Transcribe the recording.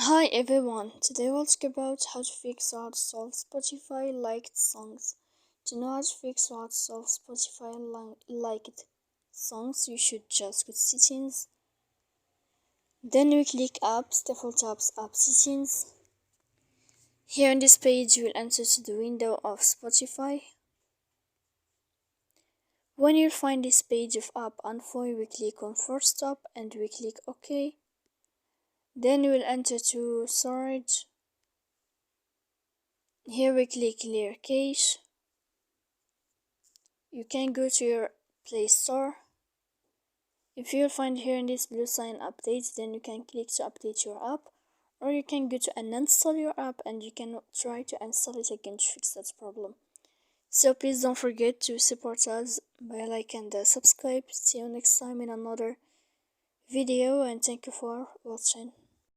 Hi everyone, today we'll talk about how to fix or how to solve Spotify liked songs. To know how to fix or how to solve Spotify liked songs, you should just go to settings. Then we click apps, default apps, app settings. Here on this page, you will enter to the window of Spotify. When you find this page of app info, we click on first stop and we click OK. Then we will enter to storage. Here we click clear cache. You can go to your Play Store. If you find here in this blue sign update, then you can click to update your app, or you can go to uninstall your app and you can try to install it again to fix that problem. So please don't forget to support us by like and subscribe. See you next time in another video, and thank you for watching.